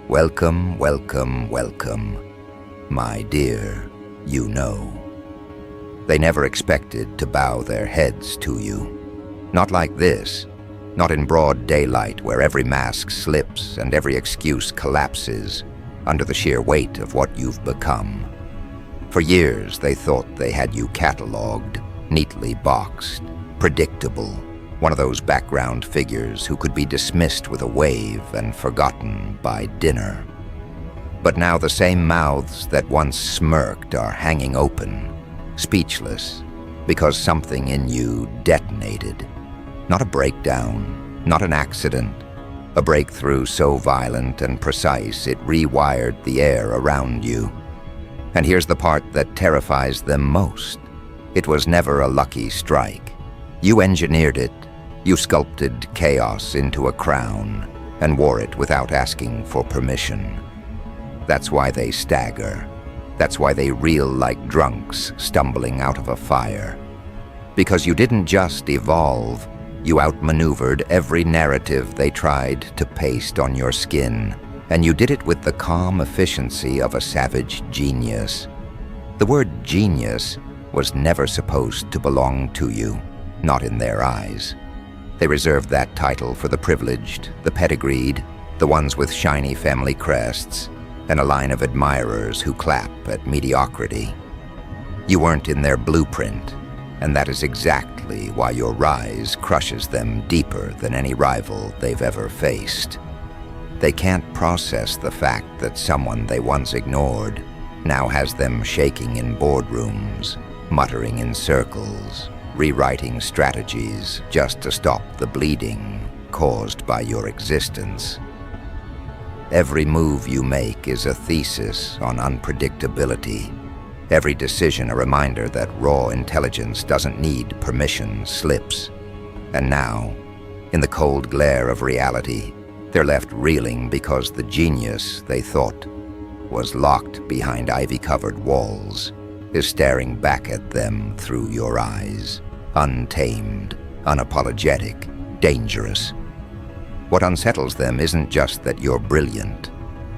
Welcome, welcome, welcome, my dear, you know. They never expected to bow their heads to you. Not like this, not in broad daylight where every mask slips and every excuse collapses under the sheer weight of what you've become. For years they thought they had you catalogued, neatly boxed, predictable, one of those background figures who could be dismissed with a wave and forgotten by dinner. But now the same mouths that once smirked are hanging open, speechless, because something in you detonated. Not a breakdown, not an accident, a breakthrough so violent and precise it rewired the air around you. And here's the part that terrifies them most. It was never a lucky strike. You engineered it. You sculpted chaos into a crown and wore it without asking for permission. That's why they stagger. That's why they reel like drunks stumbling out of a fire. Because you didn't just evolve, you outmaneuvered every narrative they tried to paste on your skin, and you did it with the calm efficiency of a savage genius. The word genius was never supposed to belong to you, not in their eyes. They reserved that title for the privileged, the pedigreed, the ones with shiny family crests, and a line of admirers who clap at mediocrity. You weren't in their blueprint, and that is exactly why your rise crushes them deeper than any rival they've ever faced. They can't process the fact that someone they once ignored now has them shaking in boardrooms, muttering in circles, rewriting strategies just to stop the bleeding caused by your existence. Every move you make is a thesis on unpredictability. Every decision a reminder that raw intelligence doesn't need permission slips. And now, in the cold glare of reality, they're left reeling because the genius they thought was locked behind ivy-covered walls is staring back at them through your eyes. Untamed, unapologetic, dangerous. What unsettles them isn't just that you're brilliant.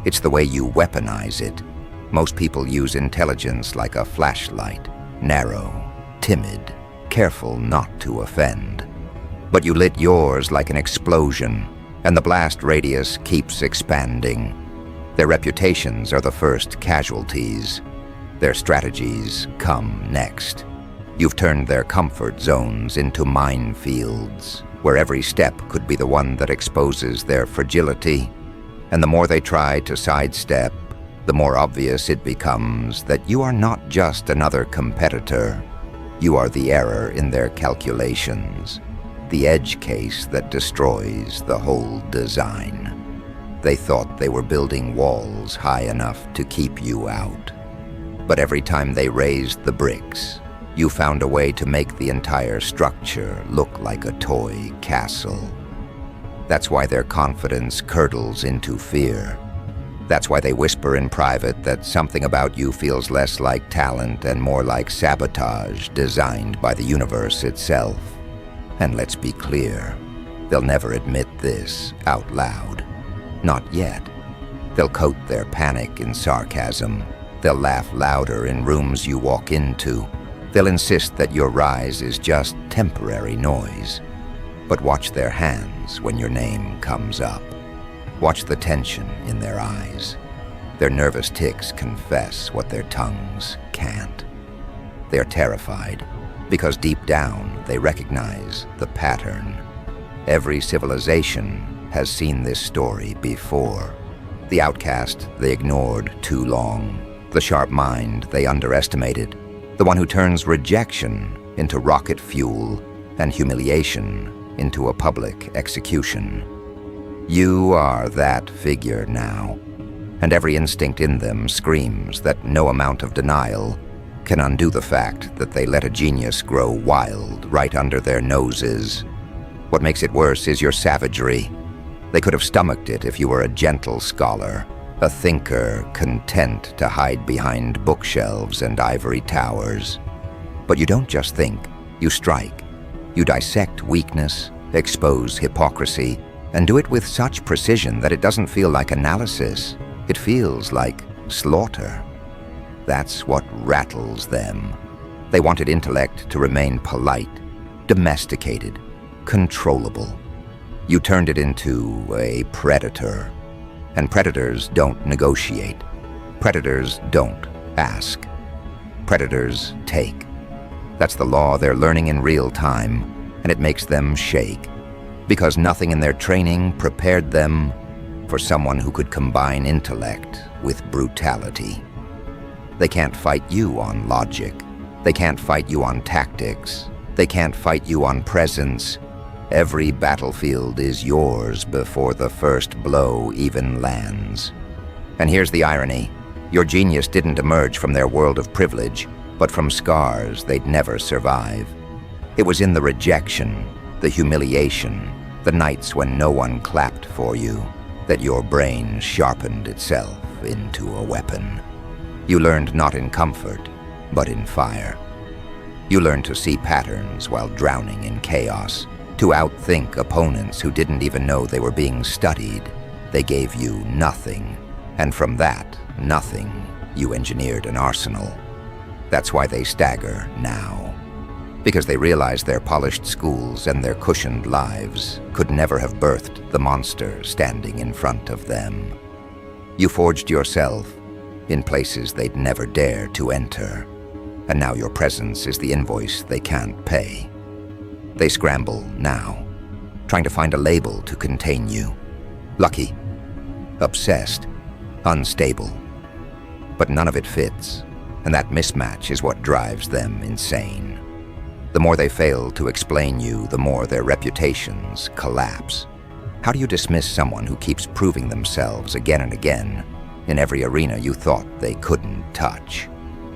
It's the way you weaponize it. Most people use intelligence like a flashlight, narrow, timid, careful not to offend. But you lit yours like an explosion, and the blast radius keeps expanding. Their reputations are the first casualties. Their strategies come next. You've turned their comfort zones into minefields, where every step could be the one that exposes their fragility. And the more they try to sidestep, the more obvious it becomes that you are not just another competitor. You are the error in their calculations, the edge case that destroys the whole design. They thought they were building walls high enough to keep you out. But every time they raised the bricks, you found a way to make the entire structure look like a toy castle. That's why their confidence curdles into fear. That's why they whisper in private that something about you feels less like talent and more like sabotage designed by the universe itself. And let's be clear, they'll never admit this out loud. Not yet. They'll coat their panic in sarcasm. They'll laugh louder in rooms you walk into. They'll insist that your rise is just temporary noise. But watch their hands when your name comes up. Watch the tension in their eyes. Their nervous tics confess what their tongues can't. They're terrified because deep down they recognize the pattern. Every civilization has seen this story before. The outcast they ignored too long. The sharp mind they underestimated. The one who turns rejection into rocket fuel and humiliation into a public execution. You are that figure now, and every instinct in them screams that no amount of denial can undo the fact that they let a genius grow wild right under their noses. What makes it worse is your savagery. They could have stomached it if you were a gentle scholar, a thinker content to hide behind bookshelves and ivory towers. But you don't just think, you strike. You dissect weakness, expose hypocrisy, and do it with such precision that it doesn't feel like analysis. It feels like slaughter. That's what rattles them. They wanted intellect to remain polite, domesticated, controllable. You turned it into a predator. And predators don't negotiate. Predators don't ask. Predators take. That's the law they're learning in real time, and it makes them shake. Because nothing in their training prepared them for someone who could combine intellect with brutality. They can't fight you on logic. They can't fight you on tactics. They can't fight you on presence. Every battlefield is yours before the first blow even lands. And here's the irony. Your genius didn't emerge from their world of privilege, but from scars they'd never survive. It was in the rejection, the humiliation, the nights when no one clapped for you, that your brain sharpened itself into a weapon. You learned not in comfort, but in fire. You learned to see patterns while drowning in chaos, to outthink opponents who didn't even know they were being studied. They gave you nothing, and from that nothing, you engineered an arsenal. That's why they stagger now. Because they realize their polished schools and their cushioned lives could never have birthed the monster standing in front of them. You forged yourself in places they'd never dare to enter, and now your presence is the invoice they can't pay. They scramble now, trying to find a label to contain you. Lucky, obsessed, unstable. But none of it fits, and that mismatch is what drives them insane. The more they fail to explain you, the more their reputations collapse. How do you dismiss someone who keeps proving themselves again and again in every arena you thought they couldn't touch?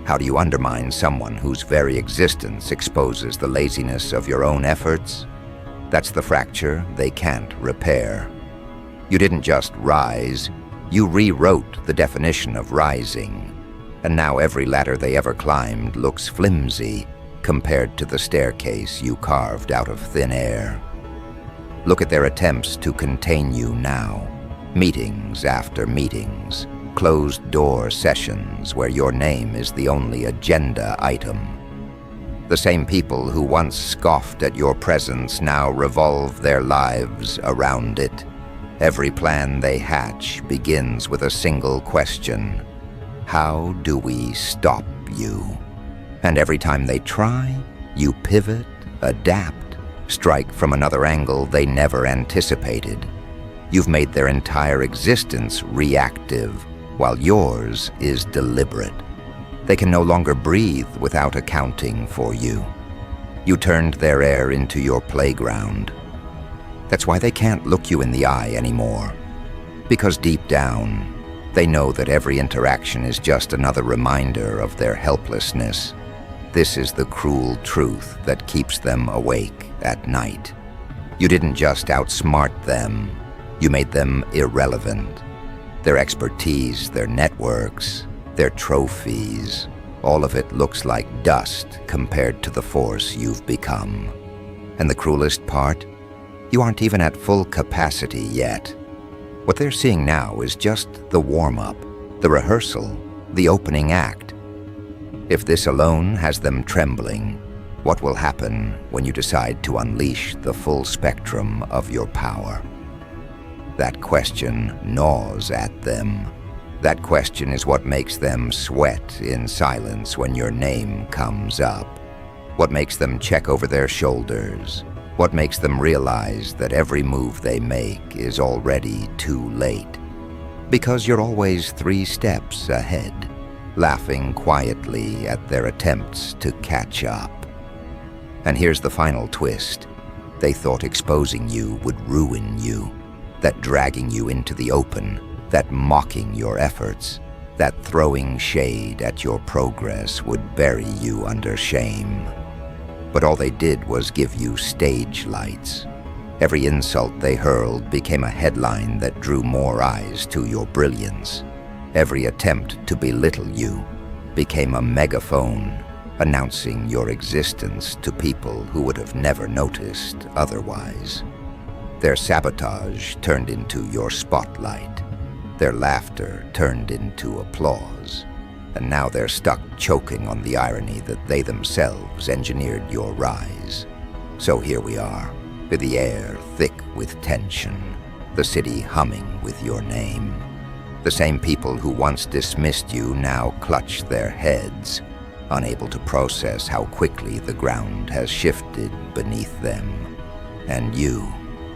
How do you undermine someone whose very existence exposes the laziness of your own efforts? That's the fracture they can't repair. You didn't just rise, you rewrote the definition of rising. And now every ladder they ever climbed looks flimsy compared to the staircase you carved out of thin air. Look at their attempts to contain you now. Meetings after meetings. Closed-door sessions where your name is the only agenda item. The same people who once scoffed at your presence now revolve their lives around it. Every plan they hatch begins with a single question. How do we stop you? And every time they try, you pivot, adapt, strike from another angle they never anticipated. You've made their entire existence reactive, while yours is deliberate. They can no longer breathe without accounting for you. You turned their air into your playground. That's why they can't look you in the eye anymore. Because deep down, they know that every interaction is just another reminder of their helplessness. This is the cruel truth that keeps them awake at night. You didn't just outsmart them, you made them irrelevant. Their expertise, their networks, their trophies, all of it looks like dust compared to the force you've become. And the cruelest part? You aren't even at full capacity yet. What they're seeing now is just the warm-up, the rehearsal, the opening act. If this alone has them trembling, what will happen when you decide to unleash the full spectrum of your power? That question gnaws at them. That question is what makes them sweat in silence when your name comes up. What makes them check over their shoulders. What makes them realize that every move they make is already too late. Because you're always 3 steps ahead, laughing quietly at their attempts to catch up. And here's the final twist. They thought exposing you would ruin you. That dragging you into the open, that mocking your efforts, that throwing shade at your progress would bury you under shame. But all they did was give you stage lights. Every insult they hurled became a headline that drew more eyes to your brilliance. Every attempt to belittle you became a megaphone, announcing your existence to people who would have never noticed otherwise. Their sabotage turned into your spotlight. Their laughter turned into applause. And now they're stuck choking on the irony that they themselves engineered your rise. So here we are, with the air thick with tension, the city humming with your name. The same people who once dismissed you now clutch their heads, unable to process how quickly the ground has shifted beneath them. And you,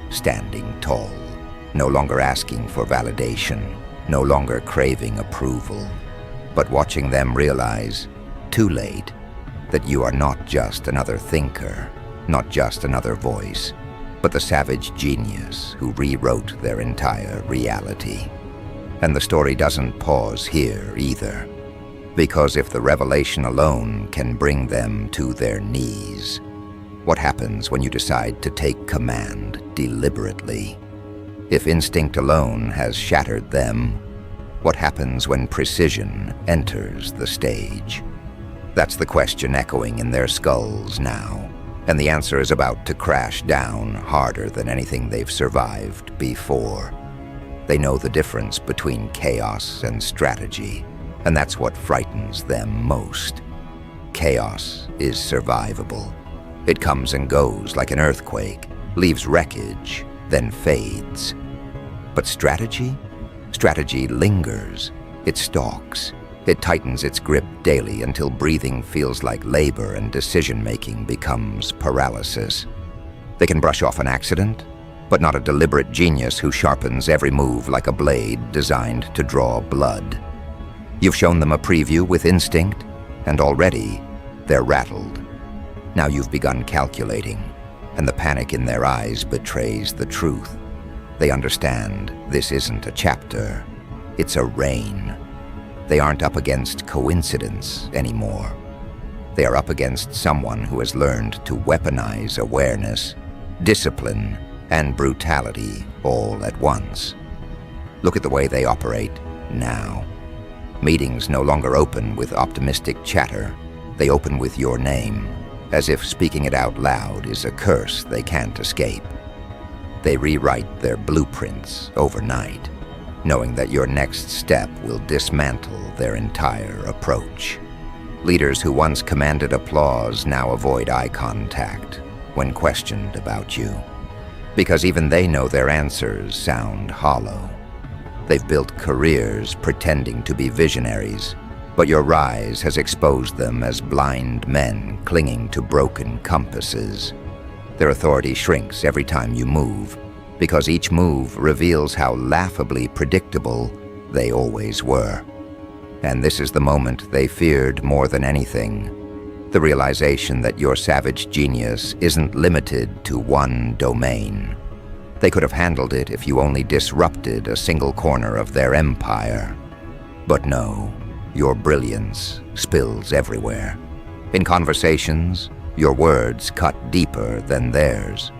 standing tall, no longer asking for validation, no longer craving approval, but watching them realize, too late, that you are not just another thinker, not just another voice, but the savage genius who rewrote their entire reality. And the story doesn't pause here either, because if the revelation alone can bring them to their knees, what happens when you decide to take command deliberately? If instinct alone has shattered them, what happens when precision enters the stage? That's the question echoing in their skulls now, and the answer is about to crash down harder than anything they've survived before. They know the difference between chaos and strategy, and that's what frightens them most. Chaos is survivable. It comes and goes like an earthquake, leaves wreckage, then fades. But strategy? Strategy lingers. It stalks. It tightens its grip daily until breathing feels like labor and decision-making becomes paralysis. They can brush off an accident, but not a deliberate genius who sharpens every move like a blade designed to draw blood. You've shown them a preview with instinct, and already they're rattled. Now you've begun calculating, and the panic in their eyes betrays the truth. They understand this isn't a chapter, it's a reign. They aren't up against coincidence anymore. They are up against someone who has learned to weaponize awareness, discipline, and brutality all at once. Look at the way they operate now. Meetings no longer open with optimistic chatter. They open with your name, as if speaking it out loud is a curse they can't escape. They rewrite their blueprints overnight, knowing that your next step will dismantle their entire approach. Leaders who once commanded applause now avoid eye contact when questioned about you, because even they know their answers sound hollow. They've built careers pretending to be visionaries, but your rise has exposed them as blind men clinging to broken compasses. Their authority shrinks every time you move, because each move reveals how laughably predictable they always were. And this is the moment they feared more than anything, the realization that your savage genius isn't limited to one domain. They could have handled it if you only disrupted a single corner of their empire. But no, your brilliance spills everywhere. In conversations, your words cut deeper than theirs.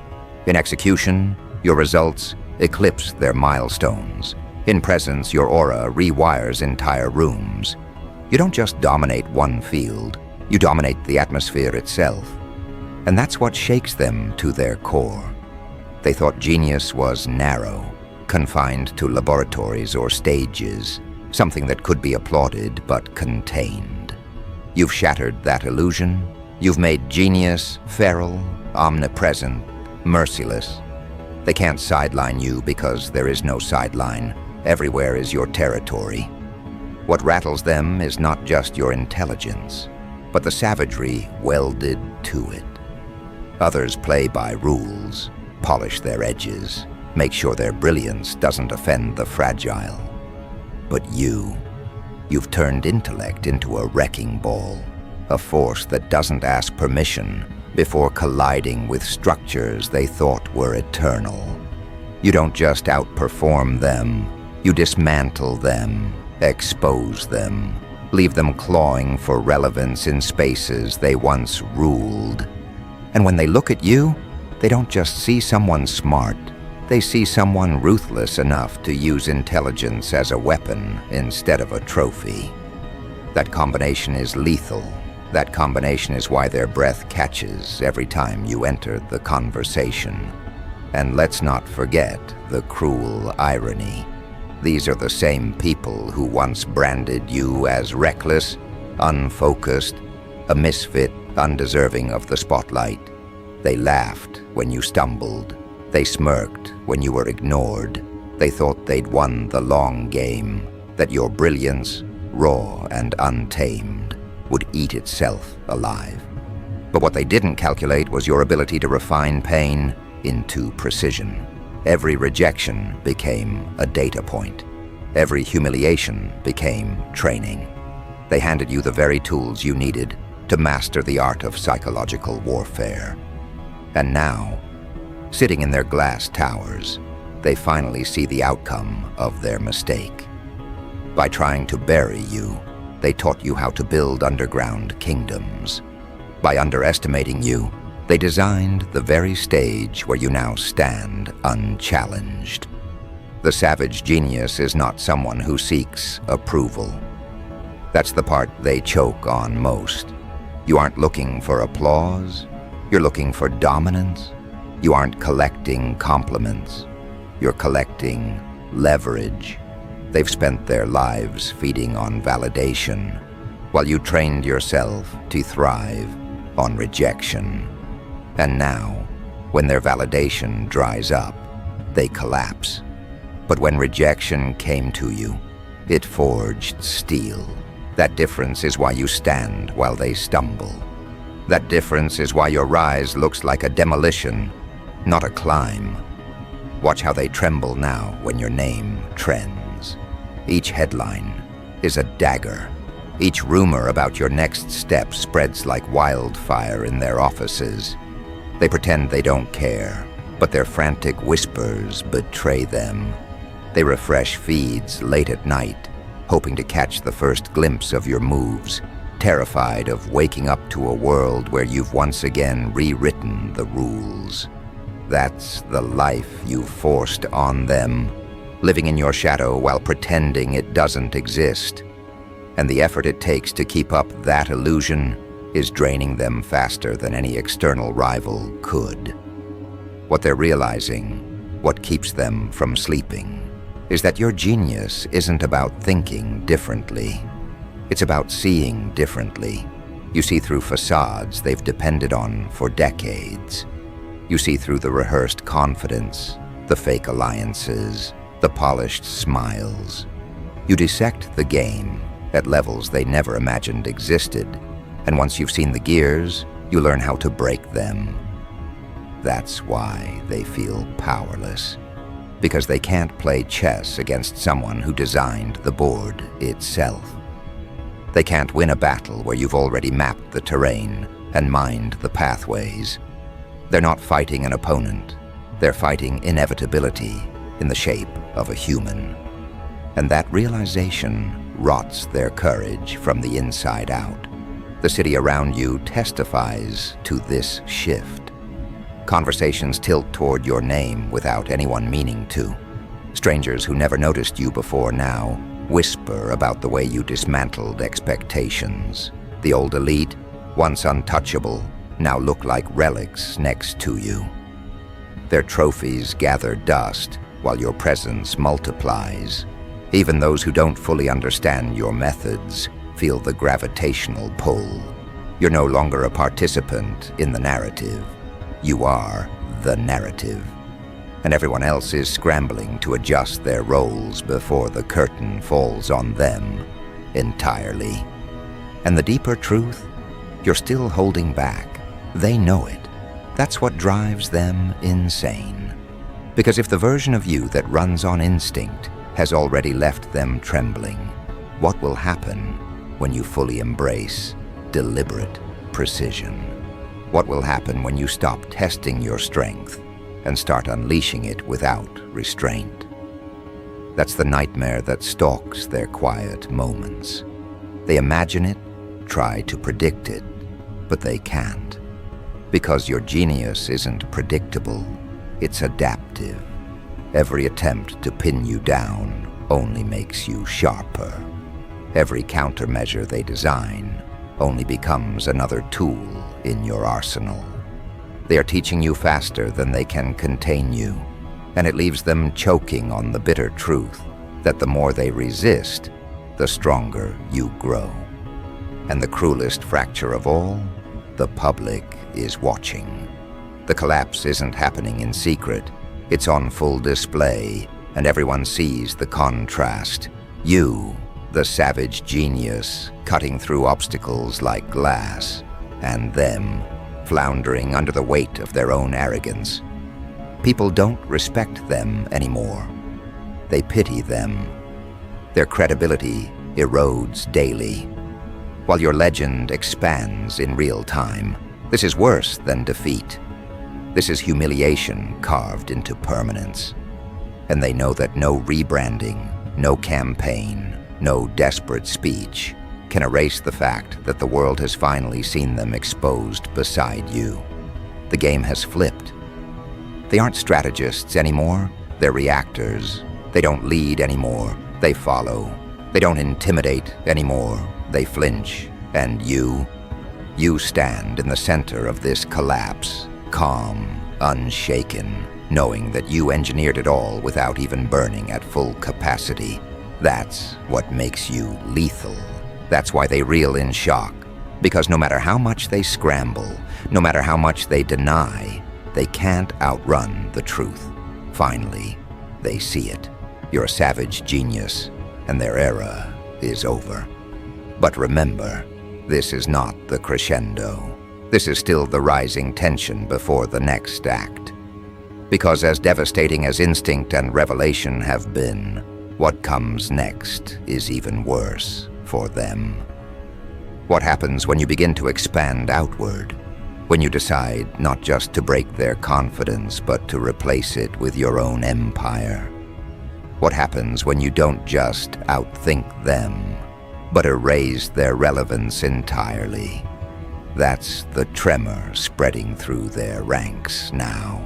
In execution, your results eclipse their milestones. In presence, your aura rewires entire rooms. You don't just dominate one field, you dominate the atmosphere itself. And that's what shakes them to their core. They thought genius was narrow, confined to laboratories or stages, something that could be applauded but contained. You've shattered that illusion. You've made genius feral, omnipresent, merciless. They can't sideline you because there is no sideline. Everywhere is your territory. What rattles them is not just your intelligence, but the savagery welded to it. Others play by rules, polish their edges, make sure their brilliance doesn't offend the fragile. But you've turned intellect into a wrecking ball, a force that doesn't ask permission before colliding with structures they thought were eternal. You don't just outperform them, you dismantle them, expose them, leave them clawing for relevance in spaces they once ruled. And when they look at you, they don't just see someone smart, they see someone ruthless enough to use intelligence as a weapon instead of a trophy. That combination is lethal. That combination is why their breath catches every time you enter the conversation. And let's not forget the cruel irony. These are the same people who once branded you as reckless, unfocused, a misfit, undeserving of the spotlight. They laughed when you stumbled. They smirked when you were ignored. They thought they'd won the long game, that your brilliance, raw and untamed, would eat itself alive. But what they didn't calculate was your ability to refine pain into precision. Every rejection became a data point. Every humiliation became training. They handed you the very tools you needed to master the art of psychological warfare. And now, sitting in their glass towers, they finally see the outcome of their mistake. By trying to bury you, they taught you how to build underground kingdoms. By underestimating you, they designed the very stage where you now stand unchallenged. The savage genius is not someone who seeks approval. That's the part they choke on most. You aren't looking for applause. You're looking for dominance. You aren't collecting compliments. You're collecting leverage. They've spent their lives feeding on validation, while you trained yourself to thrive on rejection. And now, when their validation dries up, they collapse. But when rejection came to you, it forged steel. That difference is why you stand while they stumble. That difference is why your rise looks like a demolition, not a climb. Watch how they tremble now when your name trends. Each headline is a dagger. Each rumor about your next step spreads like wildfire in their offices. They pretend they don't care, but their frantic whispers betray them. They refresh feeds late at night, hoping to catch the first glimpse of your moves, terrified of waking up to a world where you've once again rewritten the rules. That's the life you forced on them, living in your shadow while pretending it doesn't exist. And the effort it takes to keep up that illusion is draining them faster than any external rival could. What they're realizing, what keeps them from sleeping, is that your genius isn't about thinking differently. It's about seeing differently. You see through facades they've depended on for decades. You see through the rehearsed confidence, the fake alliances, the polished smiles. You dissect the game at levels they never imagined existed, and once you've seen the gears, you learn how to break them. That's why they feel powerless, because they can't play chess against someone who designed the board itself. They can't win a battle where you've already mapped the terrain and mined the pathways. They're not fighting an opponent. They're fighting inevitability in the shape of a human. And that realization rots their courage from the inside out. The city around you testifies to this shift. Conversations tilt toward your name without anyone meaning to. Strangers who never noticed you before now whisper about the way you dismantled expectations. The old elite, once untouchable, now look like relics next to you. Their trophies gather dust while your presence multiplies. Even those who don't fully understand your methods feel the gravitational pull. You're no longer a participant in the narrative. You are the narrative. And everyone else is scrambling to adjust their roles before the curtain falls on them entirely. And the deeper truth, you're still holding back. They know it. That's what drives them insane. Because if the version of you that runs on instinct has already left them trembling, what will happen when you fully embrace deliberate precision? What will happen when you stop testing your strength and start unleashing it without restraint? That's the nightmare that stalks their quiet moments. They imagine it, try to predict it, but they can't. Because your genius isn't predictable, it's adaptive. Every attempt to pin you down only makes you sharper. Every countermeasure they design only becomes another tool in your arsenal. They are teaching you faster than they can contain you, and it leaves them choking on the bitter truth that the more they resist, the stronger you grow. And the cruelest fracture of all, the public is watching. The collapse isn't happening in secret. It's on full display, and everyone sees the contrast. You, the savage genius, cutting through obstacles like glass, and them, floundering under the weight of their own arrogance. People don't respect them anymore. They pity them. Their credibility erodes daily, while your legend expands in real time. This is worse than defeat. This is humiliation carved into permanence. And they know that no rebranding, no campaign, no desperate speech can erase the fact that the world has finally seen them exposed beside you. The game has flipped. They aren't strategists anymore. They're reactors. They don't lead anymore. They follow. They don't intimidate anymore. They flinch. And you stand in the center of this collapse, calm, unshaken, knowing that you engineered it all without even burning at full capacity. That's what makes you lethal. That's why they reel in shock. Because no matter how much they scramble, no matter how much they deny, they can't outrun the truth. Finally, they see it. You're a savage genius, and their era is over. But remember, this is not the crescendo. This is still the rising tension before the next act. Because as devastating as instinct and revelation have been, what comes next is even worse for them. What happens when you begin to expand outward? When you decide not just to break their confidence, but to replace it with your own empire? What happens when you don't just outthink them, but erase their relevance entirely? That's the tremor spreading through their ranks now.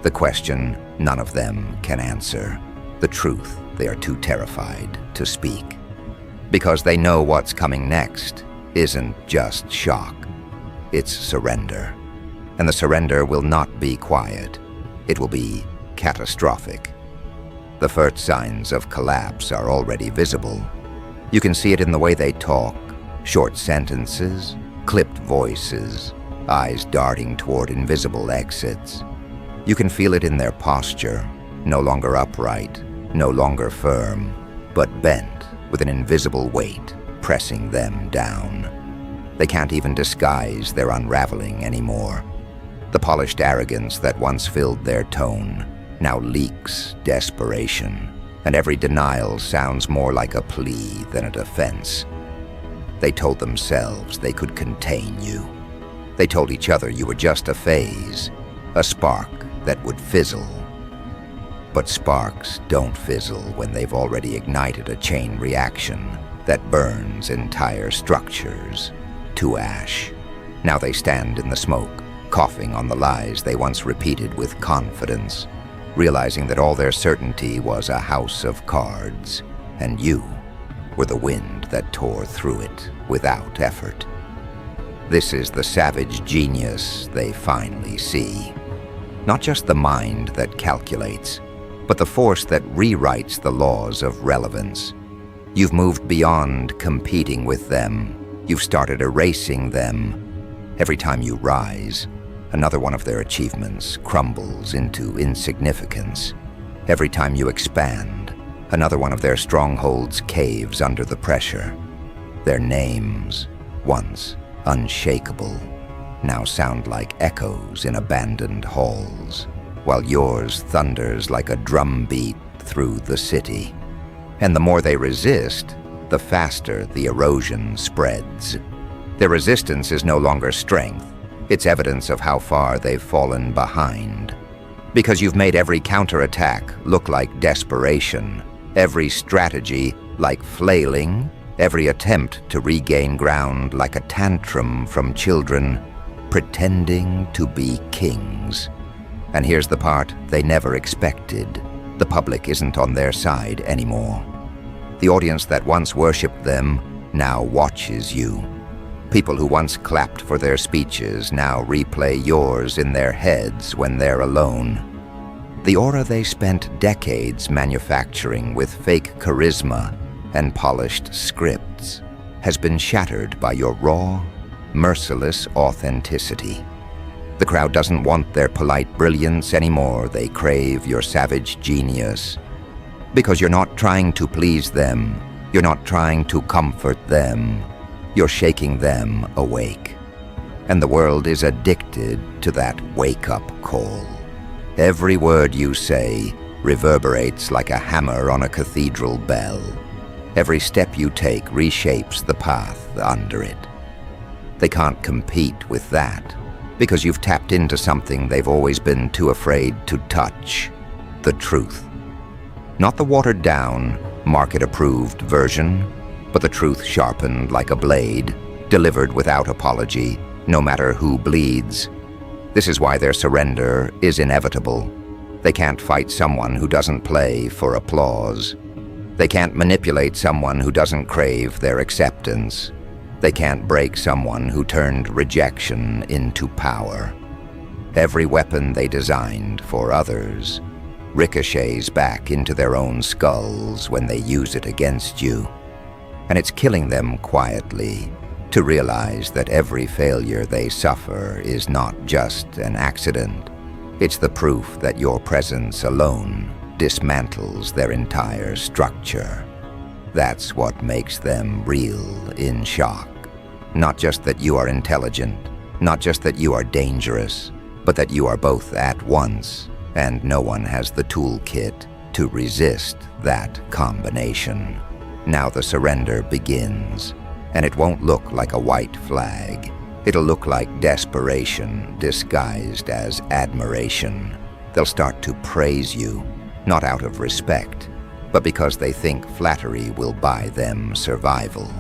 The question none of them can answer. The truth they are too terrified to speak. Because they know what's coming next isn't just shock. It's surrender. And the surrender will not be quiet. It will be catastrophic. The first signs of collapse are already visible. You can see it in the way they talk, short sentences, clipped voices, eyes darting toward invisible exits. You can feel it in their posture, no longer upright, no longer firm, but bent with an invisible weight pressing them down. They can't even disguise their unraveling anymore. The polished arrogance that once filled their tone now leaks desperation, and every denial sounds more like a plea than a defense. They told themselves they could contain you. They told each other you were just a phase, a spark that would fizzle. But sparks don't fizzle when they've already ignited a chain reaction that burns entire structures to ash. Now they stand in the smoke, coughing on the lies they once repeated with confidence, realizing that all their certainty was a house of cards, and you were the wind that tore through it without effort. This is the savage genius they finally see. Not just the mind that calculates, but the force that rewrites the laws of relevance. You've moved beyond competing with them. You've started erasing them. Every time you rise, another one of their achievements crumbles into insignificance. Every time you expand, another one of their strongholds caves under the pressure. Their names, once unshakable, now sound like echoes in abandoned halls, while yours thunders like a drumbeat through the city. And the more they resist, the faster the erosion spreads. Their resistance is no longer strength. It's evidence of how far they've fallen behind. Because you've made every counterattack look like desperation, every strategy like flailing, every attempt to regain ground like a tantrum from children pretending to be kings. And here's the part they never expected. The public isn't on their side anymore. The audience that once worshipped them now watches you, People who once clapped for their speeches now replay yours in their heads when they're alone. The aura they spent decades manufacturing with fake charisma and polished scripts has been shattered by your raw, merciless authenticity. The crowd doesn't want their polite brilliance anymore. They crave your savage genius. Because you're not trying to please them. You're not trying to comfort them. You're shaking them awake. And the world is addicted to that wake-up call. Every word you say reverberates like a hammer on a cathedral bell. Every step you take reshapes the path under it. They can't compete with that, because you've tapped into something they've always been too afraid to touch: the truth. Not the watered-down, market-approved version, but the truth sharpened like a blade, delivered without apology, no matter who bleeds. This is why their surrender is inevitable. They can't fight someone who doesn't play for applause. They can't manipulate someone who doesn't crave their acceptance. They can't break someone who turned rejection into power. Every weapon they designed for others ricochets back into their own skulls when they use it against you. And it's killing them quietly to realize that every failure they suffer is not just an accident. It's the proof that your presence alone dismantles their entire structure. That's what makes them reel in shock. Not just that you are intelligent, not just that you are dangerous, but that you are both at once, and no one has the toolkit to resist that combination. Now the surrender begins, and it won't look like a white flag. It'll look like desperation disguised as admiration. They'll start to praise you, not out of respect, but because they think flattery will buy them survival.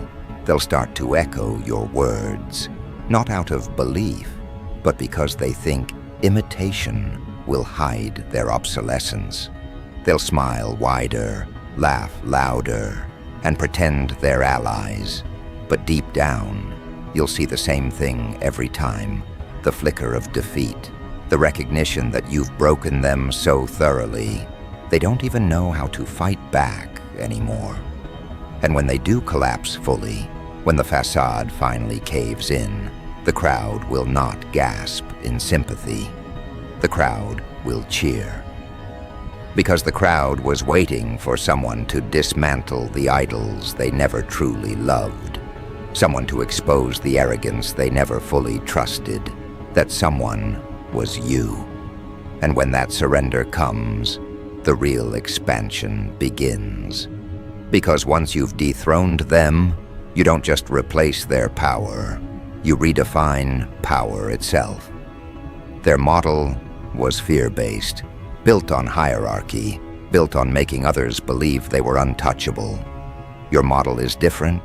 They'll start to echo your words, not out of belief, but because they think imitation will hide their obsolescence. They'll smile wider, laugh louder, and pretend they're allies. But deep down, you'll see the same thing every time: the flicker of defeat, the recognition that you've broken them so thoroughly, they don't even know how to fight back anymore. And when they do collapse fully, when the facade finally caves in, the crowd will not gasp in sympathy. The crowd will cheer. Because the crowd was waiting for someone to dismantle the idols they never truly loved. Someone to expose the arrogance they never fully trusted. That someone was you. And when that surrender comes, the real expansion begins. Because once you've dethroned them, you don't just replace their power, you redefine power itself. Their model was fear-based, built on hierarchy, built on making others believe they were untouchable. Your model is different.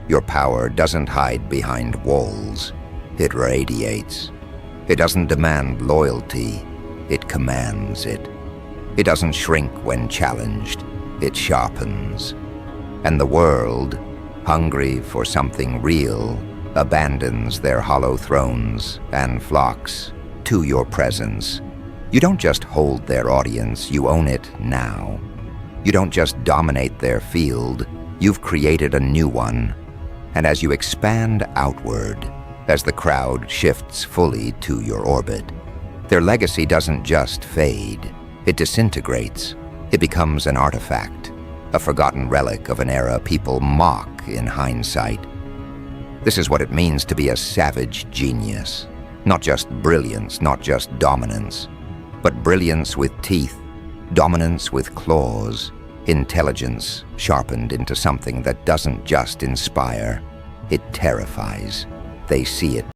Your power doesn't hide behind walls. It radiates. It doesn't demand loyalty. It commands it. It doesn't shrink when challenged. It sharpens. And the world, hungry for something real, abandons their hollow thrones and flocks to your presence. You don't just hold their audience, you own it now. You don't just dominate their field, you've created a new one. And as you expand outward, as the crowd shifts fully to your orbit, their legacy doesn't just fade, it disintegrates. It becomes an artifact, a forgotten relic of an era people mock in hindsight. This is what it means to be a savage genius. Not just brilliance, not just dominance, but brilliance with teeth, dominance with claws, intelligence sharpened into something that doesn't just inspire, it terrifies. They see it